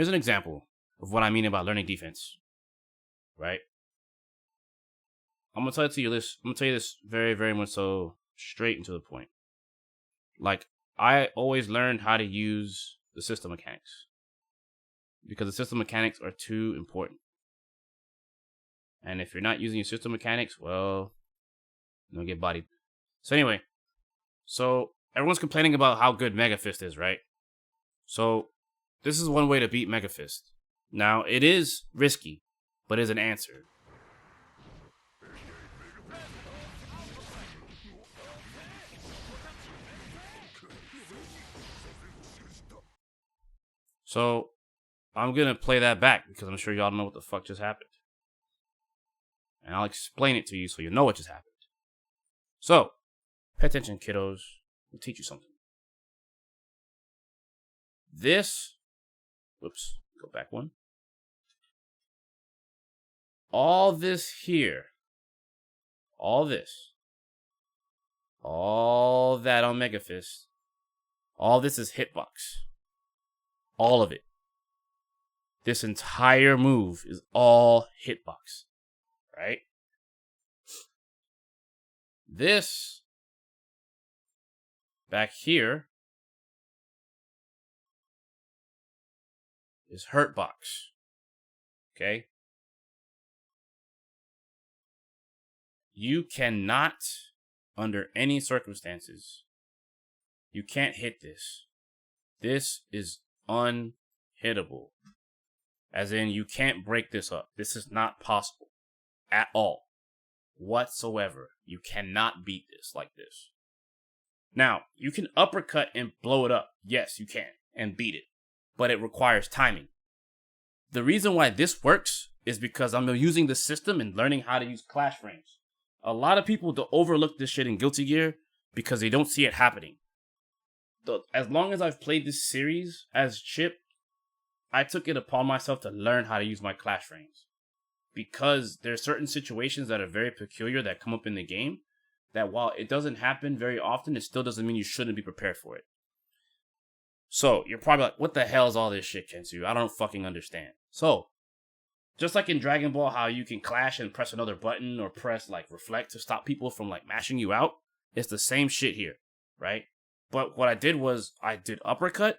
here's an example of what I mean about learning defense. Right? I'm gonna tell you this very, very much so straight and to the point. Like, I always learned how to use the system mechanics because the system mechanics are too important. And if you're not using your system mechanics, well, you'll get bodied. So anyway, everyone's complaining about how good Mega Fist is, right? So this is one way to beat Mega Fist. Now, it is risky, but it's an answer. So I'm going to play that back because I'm sure y'all know what the fuck just happened. And I'll explain it to you so you know what just happened. So, pay attention, kiddos. I'll teach you something. Go back one. All this here, all that on Mega Fist, all this is hitbox. All of it. This entire move is all hitbox. Right? This back here is hurtbox. Okay? You cannot, under any circumstances, you can't hit this. This is unhittable. As in, you can't break this up. This is not possible. At all. Whatsoever. You cannot beat this like this. Now, you can uppercut and blow it up. Yes, you can. And beat it. But it requires timing. The reason why this works is because I'm using the system and learning how to use clash frames. A lot of people overlook this shit in Guilty Gear because they don't see it happening. As long as I've played this series as Chip, I took it upon myself to learn how to use my clash frames. Because there are certain situations that are very peculiar that come up in the game that while it doesn't happen very often, it still doesn't mean you shouldn't be prepared for it. So, you're probably like, what the hell is all this shit, Kensou? I don't fucking understand. So, just like in Dragon Ball, how you can clash and press another button or press like reflect to stop people from like mashing you out, it's the same shit here, right? But what I did was I did uppercut,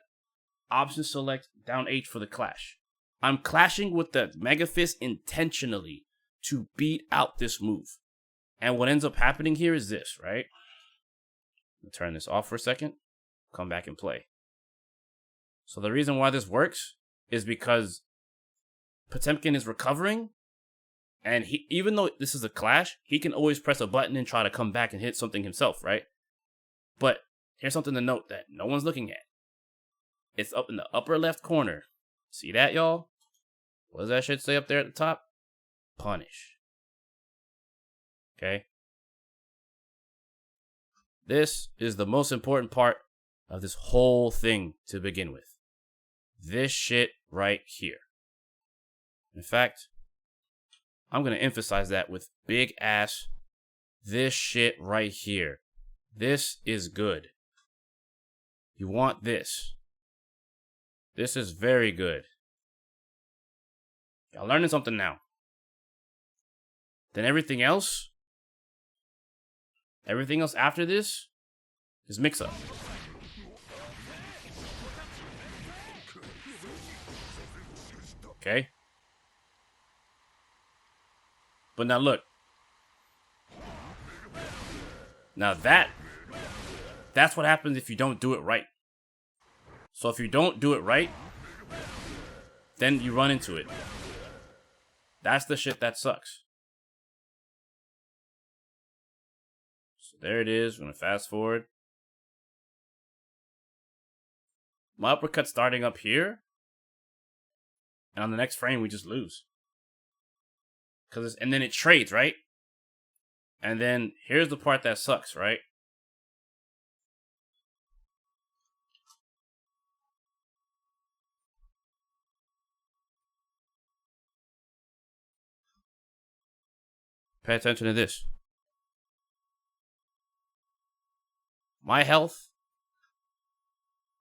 option select, down H for the clash. I'm clashing with the Mega Fist intentionally to beat out this move. And what ends up happening here is this, right? Let me turn this off for a second. Come back and play. So the reason why this works is because Potemkin is recovering. And even though this is a clash, he can always press a button and try to come back and hit something himself, right? But here's something to note that no one's looking at. It's up in the upper left corner. See that, y'all? What does that shit say up there at the top? Punish. Okay? This is the most important part of this whole thing to begin with. This shit right here. In fact, I'm going to emphasize that with big ass. This shit right here. This is good. You want this. This is very good. Y'all learning something now. Then everything else after this is mix up. Okay? But now look. Now that's what happens if you don't do it right. So if you don't do it right, then you run into it. That's the shit that sucks. So there it is. We're going to fast forward. My uppercut's starting up here. And on the next frame, we just lose. And then it trades, right? And then here's the part that sucks, right? Pay attention to this. My health,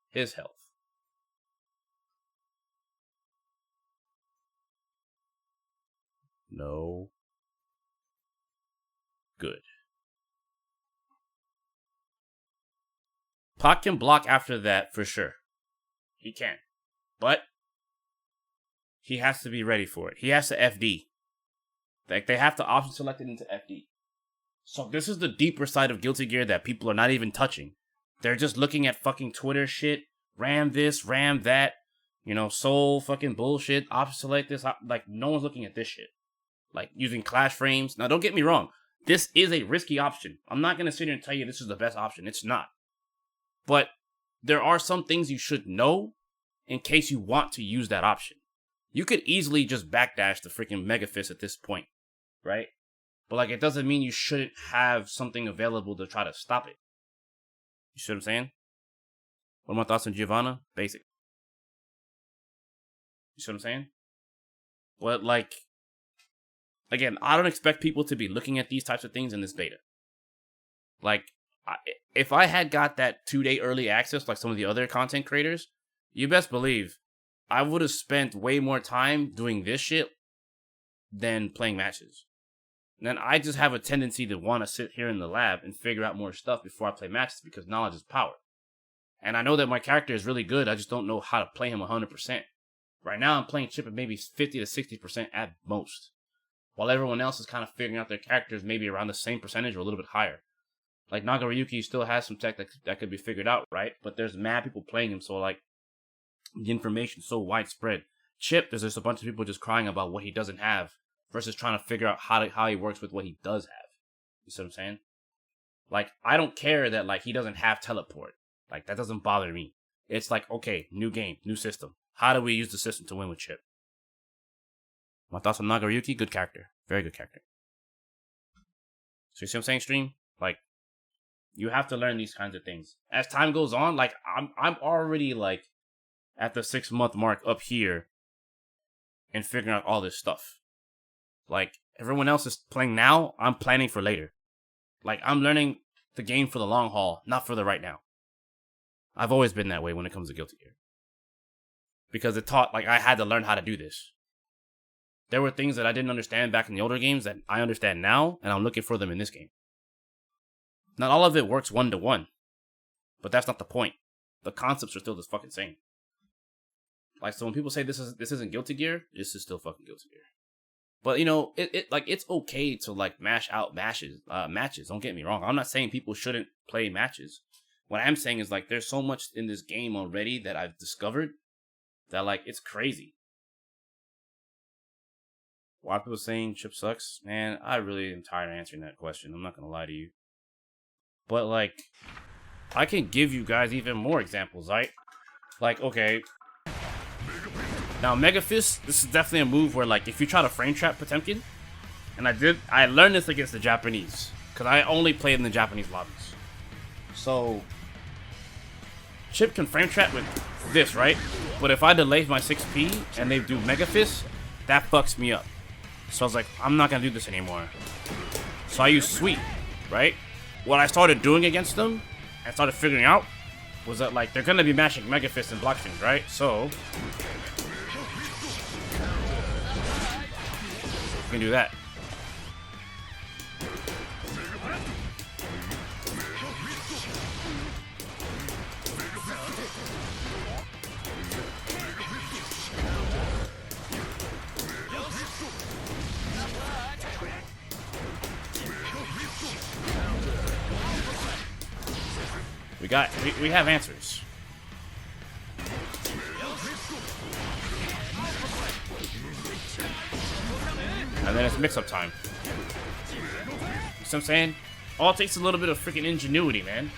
his health. No. Good. Pac can block after that for sure. He can. But he has to be ready for it. He has to FD. Like, they have to option select it into FD. So this is the deeper side of Guilty Gear that people are not even touching. They're just looking at fucking Twitter shit. Ram this, ram that. You know, soul fucking bullshit. Option select this. Like, no one's looking at this shit. Like, using clash frames. Now, don't get me wrong. This is a risky option. I'm not going to sit here and tell you this is the best option. It's not. But there are some things you should know in case you want to use that option. You could easily just backdash the freaking Mega Fist at this point, right? But, like, it doesn't mean you shouldn't have something available to try to stop it. You see what I'm saying? What are my thoughts on Giovanna? Basic. You see what I'm saying? But, like, again, I don't expect people to be looking at these types of things in this beta. Like, if I had got that 2-day early access like some of the other content creators, you best believe I would have spent way more time doing this shit than playing matches. And then I just have a tendency to want to sit here in the lab and figure out more stuff before I play matches because knowledge is power. And I know that my character is really good, I just don't know how to play him 100%. Right now I'm playing Chip at maybe 50 to 60% at most. While everyone else is kind of figuring out their characters maybe around the same percentage or a little bit higher. Like, Nagaryuki still has some tech that could be figured out, right? But there's mad people playing him, so, like, the information's so widespread. Chip, there's just a bunch of people just crying about what he doesn't have versus trying to figure out how he works with what he does have. You see what I'm saying? Like, I don't care that, like, he doesn't have teleport. Like, that doesn't bother me. It's like, okay, new game, new system. How do we use the system to win with Chip? My thoughts on Nagaryuki? Good character. Very good character. So you see what I'm saying, stream? Like, you have to learn these kinds of things. As time goes on, like, I'm already, like, at the 6-month mark up here and figuring out all this stuff. Like, everyone else is playing now, I'm planning for later. Like, I'm learning the game for the long haul, not for the right now. I've always been that way when it comes to Guilty Gear. Because it taught, like, I had to learn how to do this. There were things that I didn't understand back in the older games that I understand now, and I'm looking for them in this game. Not all of it works one-to-one, but that's not the point. The concepts are still the fucking same. Like, so when people say this isn't Guilty Gear, this is still fucking Guilty Gear. But, you know, it's okay to, like, mash out matches. Don't get me wrong. I'm not saying people shouldn't play matches. What I'm saying is, like, there's so much in this game already that I've discovered that, like, it's crazy. Why are people saying Chip sucks? Man, I really am tired of answering that question. I'm not gonna lie to you. But, like, I can give you guys even more examples, right? Like, okay. Now, Mega Fist, this is definitely a move where, like, if you try to frame trap Potemkin, and I learned this against the Japanese, because I only played in the Japanese lobbies. So, Chip can frame trap with this, right? But if I delay my 6P and they do Mega Fist, that fucks me up. So I was like, I'm not gonna do this anymore. So I use Sweep, right? What I started doing against them, and started figuring out, was that, like, they're gonna be mashing Mega Fist and Block Strings, right? So you can do that. We have answers. And then it's mix-up time. You see what I'm saying? All it takes a little bit of freaking ingenuity, man.